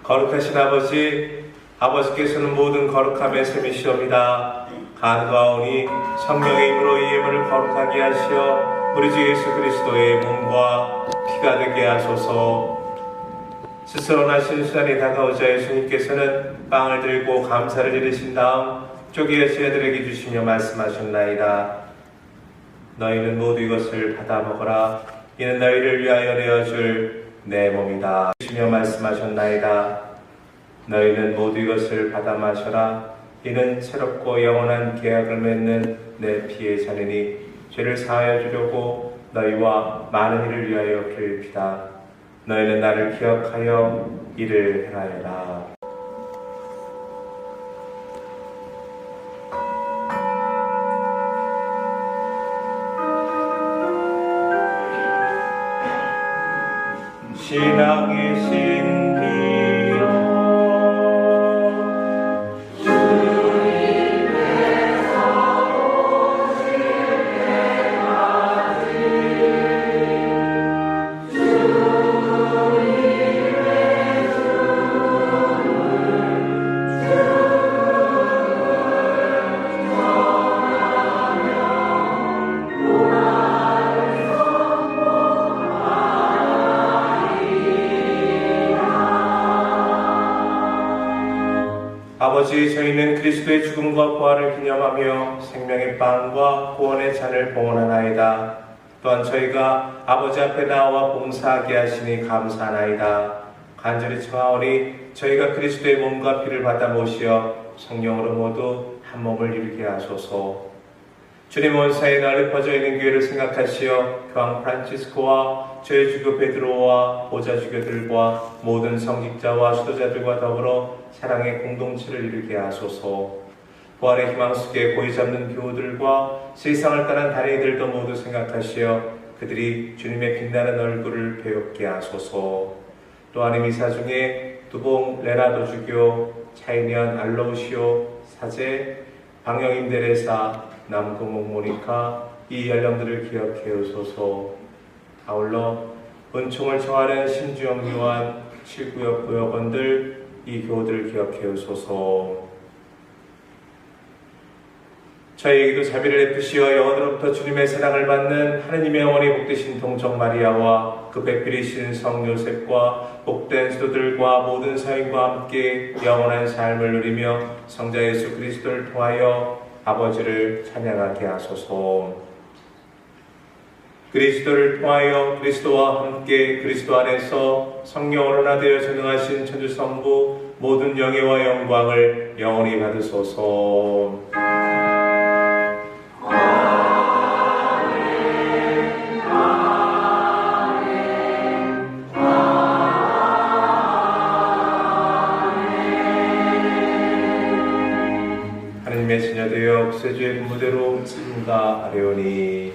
거룩하신 아버지, 아버지께서는 모든 거룩함의 셈이시옵니다. 간과오니 성령의 힘으로 이 예물을 거룩하게 하시어 우리 주 예수 그리스도의 몸과 피가 되게 하소서. 스스로 나신 수단이 다가오자 예수님께서는 빵을 들고 감사를 드리신 다음 쪼개어 제자들에게 주시며 말씀하셨나이다. 너희는 모두 이것을 받아 먹어라. 이는 너희를 위하여 내어줄 내 몸이다. 주시며 말씀하셨나이다. 너희는 모두 이것을 받아 마셔라. 이는 새롭고 영원한 계약을 맺는 내 피의 잔이니 죄를 사하여 주려고 너희와 많은 이를 위하여 흘릴 피다. 너희는 나를 기억하여 이를 행하여라. 신앙의 신비여 주님께서 오실 때까지 주님의 아버지, 저희는 그리스도의 죽음과 부활을 기념하며 생명의 빵과 구원의 잔을 봉헌하나이다. 또한 저희가 아버지 앞에 나와 봉사하게 하시니 감사하나이다. 간절히 청하오니 저희가 그리스도의 몸과 피를 받아 모시어 성령으로 모두 한 몸을 이루게 하소서. 주님 원사에 널리 퍼져 있는 교회를 생각하시어 교황 프란치스코와 저희 주교 베드로와 보좌 주교들과 모든 성직자와 수도자들과 더불어 사랑의 공동체를 이루게 하소서. 부활의 희망 속에 고이 잡는 교우들과 세상을 떠난 다리들도 모두 생각하시어 그들이 주님의 빛나는 얼굴을 배웁게 하소서. 또한 이 미사 중에 두봉 레나도 주교, 차이년 알로우시오 사제, 방영인 데레사, 남궁옥 모니카 이 연령들을 기억해 오소서. 아울러 은총을 청하는 신주영 요한 7구역 구역원들 이 교우들을 기억해 오소서. 저희에게도 자비를 베푸시어 영원으로부터 주님의 사랑을 받는 하느님의 어머니 복되신 동정 마리아와 그 배필이신 성 요셉과 복된 수도들과 모든 사인과 함께 영원한 삶을 누리며 성자 예수 그리스도를 통하여 아버지를 찬양하게 하소서. 그리스도를 통하여 그리스도와 함께 그리스도 안에서 성령으로 하나 되어 전능하신 천주성부 모든 영예와 영광을 영원히 받으소서. 하느님의 자녀되어 구세주의 분무대로 참가하려니.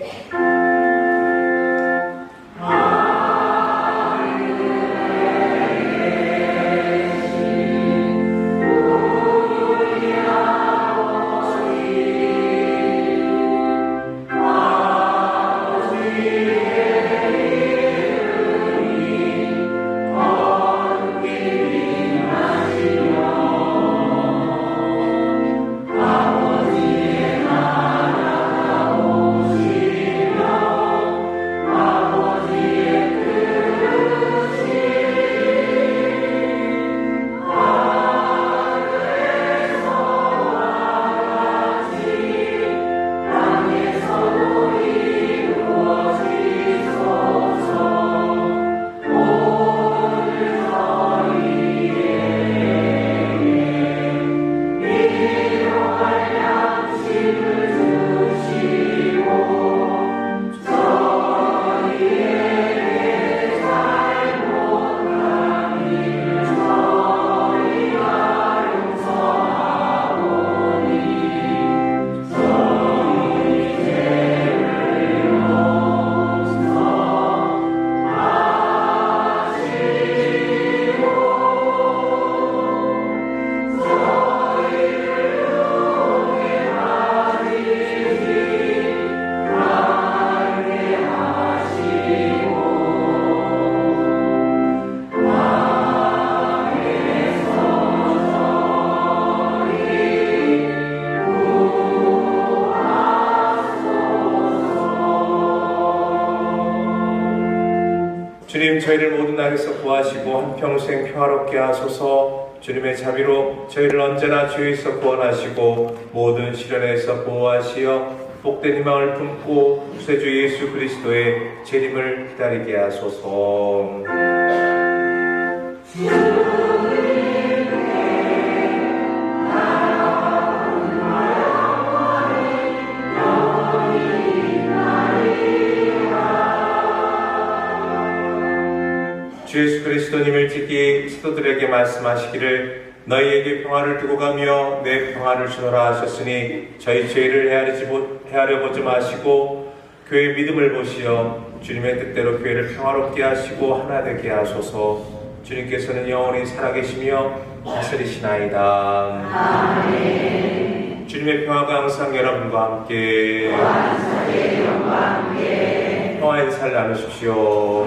주님, 저희를 모든 악에서 구하시고 한평생 평화롭게 하소서. 주님의 자비로 저희를 언제나 주에서 구원하시고 모든 시련에서 보호하시어 복된 희망을 품고 구세주 예수 그리스도의 재림을 기다리게 하소서. 주 예수 그리스도님을 특히 사도들에게 말씀하시기를 너희에게 평화를 두고 가며 내 평화를 주노라 하셨으니 저희 죄를 헤아려 보지 마시고 교회의 믿음을 보시어 주님의 뜻대로 교회를 평화롭게 하시고 하나 되게 하소서. 주님께서는 영원히 살아계시며 다스리시나이다. 아멘. 주님의 평화가 항상 여러분과 함께 평화 인사를 나누십시오.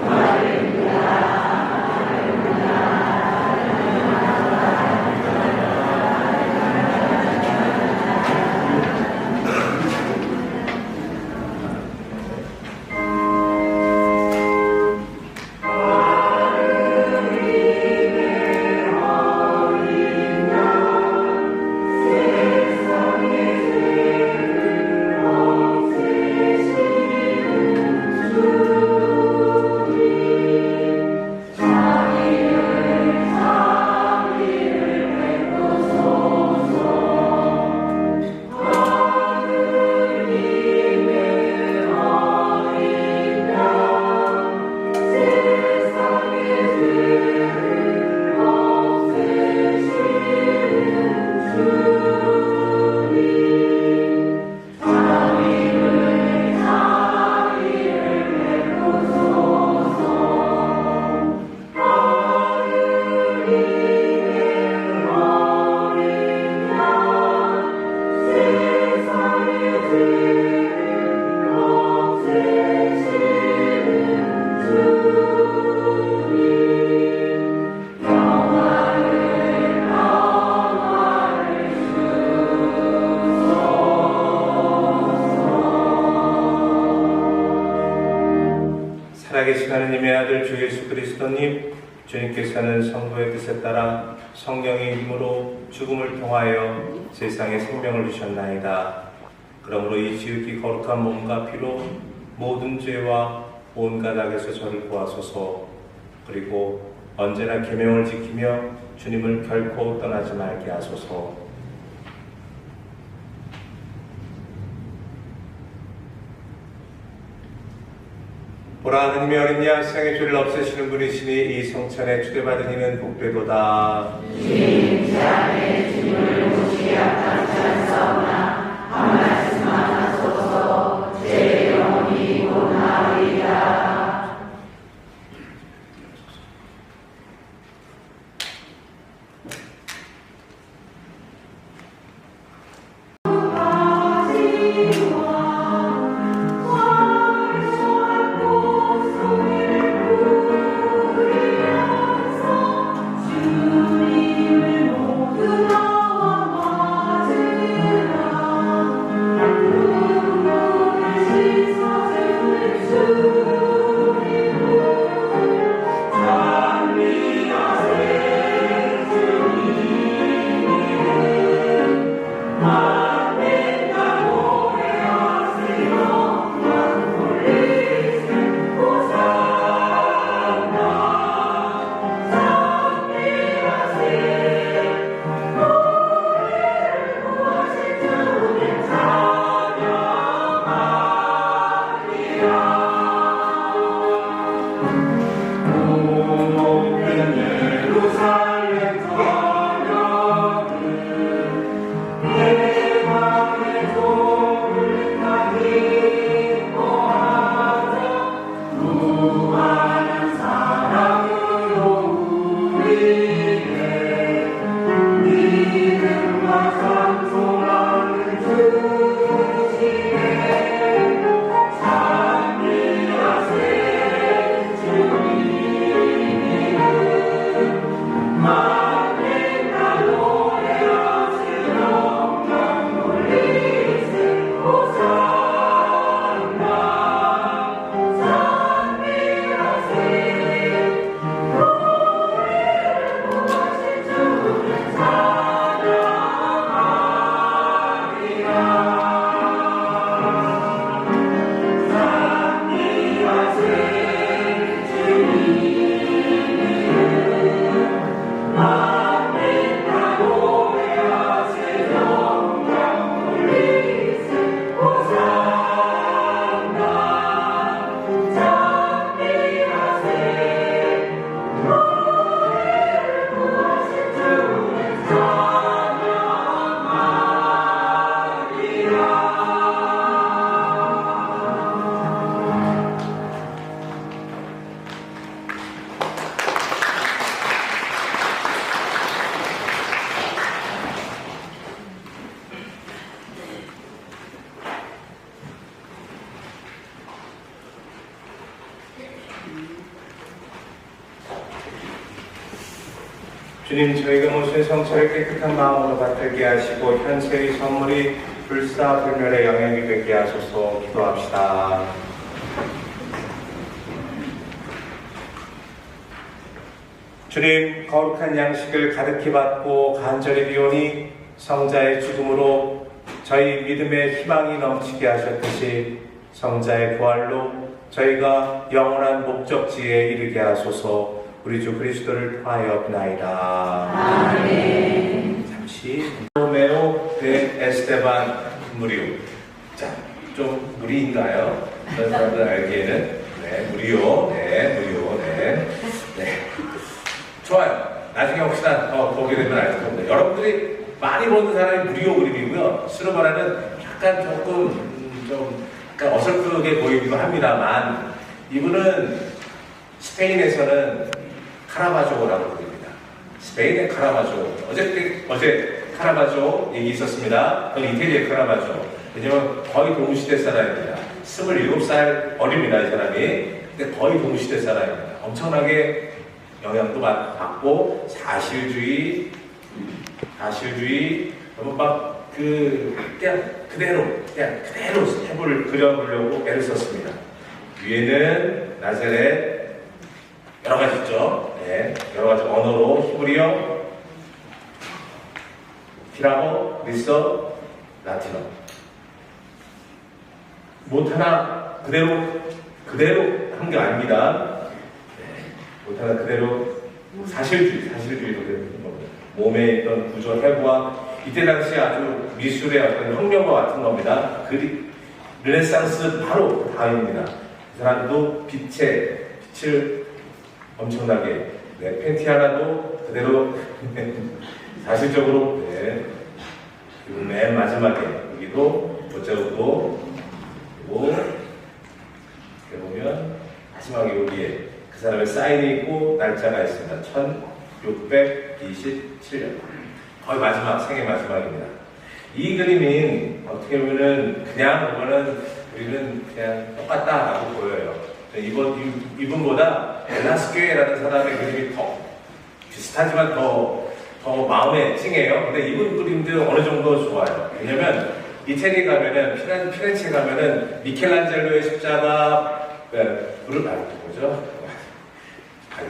살아계신 하느님의 아들 주 예수 그리스도님, 주님께서는 성부의 뜻에 따라 성령의 힘으로 죽음을 통하여 세상에 생명을 주셨나이다. 그러므로 이 지극히 거룩한 몸과 피로 모든 죄와 온갖 악에서 저를 구하소서. 그리고 언제나 계명을 지키며 주님을 결코 떠나지 말게 하소서. 보라, 하느님의 어린 양 세상의 죄를 없애시는 분이시니 이 성찬에 초대받은 이는 복되도다. 주님, 제 안에 주님을 모시기 합당치 않사오나 한 말씀만 하소서. 제 영혼이 원하리이다. 주님, 저희가 모신 성찬을 깨끗한 마음으로 받들게 하시고 현세의 선물이 불사불멸의 영향이 되게 하소서. 기도합시다. 주님, 거룩한 양식을 가득히 받고 간절히 비오니 성자의 죽음으로 저희 믿음의 희망이 넘치게 하셨듯이 성자의 부활로 저희가 영원한 목적지에 이르게 하소서. 우리 주 그리스도를 통하여 비나이다. 아멘. 잠시 로메오 데 에스테반 무리오. 자, 좀 무리인가요? 그런 사람들 알기에는 네, 무리오, 네, 무리오, 네, 네. 좋아요. 나중에 혹시나 보게 되면 알 겁니다. 여러분들이 많이 보는 사람이 무리오 그림이고요. 스루바라는 약간 조금 좀 약간 어설프게 보이기도 합니다만 이분은 스페인에서는 카라바조라고 부릅니다. 스페인의 카라바조. 어제 카라바조 얘기 있었습니다. 그건 이태리의 카라바조. 왜냐면 거의 동시대 사람입니다. 27살 어립니다, 이 사람이. 근데 거의 동시대 사람입니다. 엄청나게 영향도 받고 사실주의 너무 막 그냥 그대로 해부를 그려보려고 애를 썼습니다. 위에는 나사렛 여러 가지 있죠. 네, 여러 가지 언어로 히브리어, 히라모, 그리스어, 라틴어. 못 하나 그대로 한 게 아닙니다. 못 하나 그대로 사실주의로 되는 겁니다. 몸에 있던 구조 해부와 이때 당시 아주 미술의 어떤 혁명과 같은 겁니다. 르네상스 바로 다음입니다. 그 사람도 빛을 엄청나게 팬티 하나도 그대로 사실적으로 그리고 맨 마지막에 여기도 어쩌고 그리고 이렇게 보면 마지막에 여기에 그 사람의 사인이 있고 날짜가 있습니다. 1627년 거의 마지막 생애 마지막입니다. 이 그림이 어떻게 보면은 그냥 보면은 우리는 그냥 똑같다라고 보여요. 이분보다 벨라스케라는 사람의 그림이 더 비슷하지만 더 마음에 찡해요. 근데 이분 그림도 어느 정도 좋아요. 왜냐면 이태리 가면은 피렌체 가면은 미켈란젤로의 십자가 뭐죠?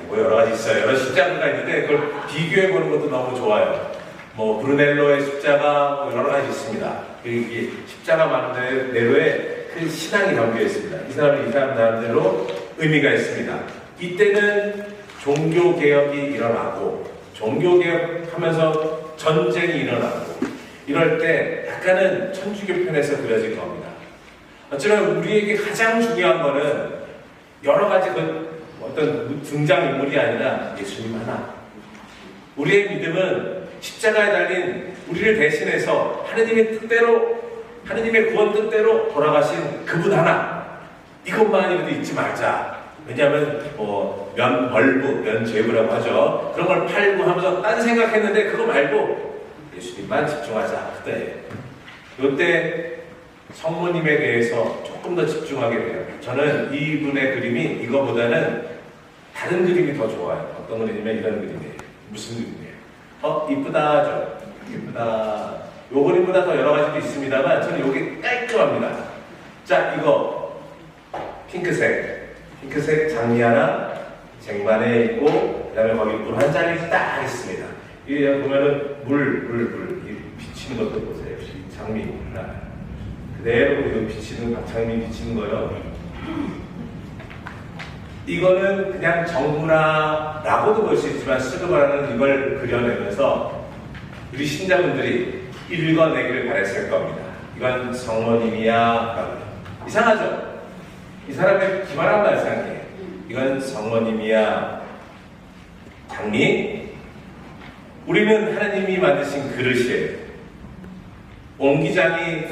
뭐 여러 가지 있어요. 여러 십자가가 있는데 그걸 비교해 보는 것도 너무 좋아요. 뭐 브루넬로의 십자가 뭐 여러 가지 있습니다. 이게 십자가 많은 내로에 그 신앙이 담겨 있습니다. 이 사람은 이 사람 나름대로 의미가 있습니다. 이때는 종교 개혁이 일어나고 종교 개혁하면서 전쟁이 일어나고 이럴 때 약간은 천주교 편에서 그려진 겁니다. 어쩌면 우리에게 가장 중요한 거는 여러 가지 어떤 등장인물이 아니라 예수님 하나. 우리의 믿음은 십자가에 달린 우리를 대신해서 하느님의 뜻대로 하느님의 구원 뜻대로 돌아가신 그분 하나. 이것만이라도 잊지 말자. 왜냐하면 면죄부라고 하죠. 그런 걸 팔고 하면서 딴 생각했는데 그거 말고 예수님만 집중하자. 이때 성모님에 대해서 조금 더 집중하게 돼요. 저는 이분의 그림이 이거보다는 다른 그림이 더 좋아요. 어떤 그림이면 이런 그림이에요. 무슨 그림이에요? 이쁘다죠. 이쁘다. 요 그림보다 더 여러 가지도 있습니다만 저는 이게 깔끔합니다. 자, 이거 핑크색 장미 하나 쟁반에 있고 그 다음에 거기 물 한 잔이 딱 있습니다. 여기 보면은 물 비치는 것도 보세요. 장미 하나 그대로 장미 비치는 거요. 이거는 그냥 정문화라고도 볼 수 있지만 스르바라는 이걸 그려내면서 우리 신자분들이 읽어내기를 바랬을 겁니다. 이건 성모님이야. 이상하죠? 이 사람의 기만한 말상이에요. 이건 성모님이야. 장미? 우리는 하나님이 만드신 그릇이에요. 옹기장이신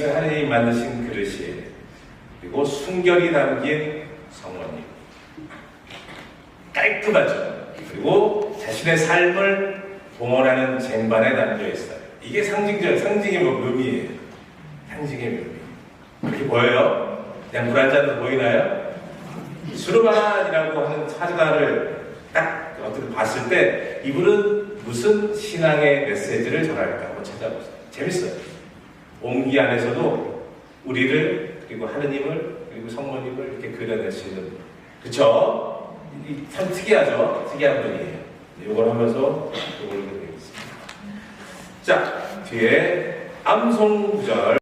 하나님이 만드신 그릇이에요. 그리고 순결이 담긴 성모님. 깔끔하죠. 그리고 자신의 삶을 봉헌하는 쟁반에 담겨 있어요. 이게 상징의 묘미예요. 상징의 묘미. 그렇게 보여요? 그냥 물 한 잔으로 보이나요? 수르반이라고 하는 사자를 딱 어떻게 봤을 때 이분은 무슨 신앙의 메시지를 전할까 한번 찾아보세요. 재밌어요. 옹기 안에서도 우리를 그리고 하느님을 그리고 성모님을 이렇게 그려낼 수 있는 그쵸? 참 특이하죠? 특이한 분이에요. 이걸 하면서 이걸 그리겠습니다. 자, 뒤에 암송 구절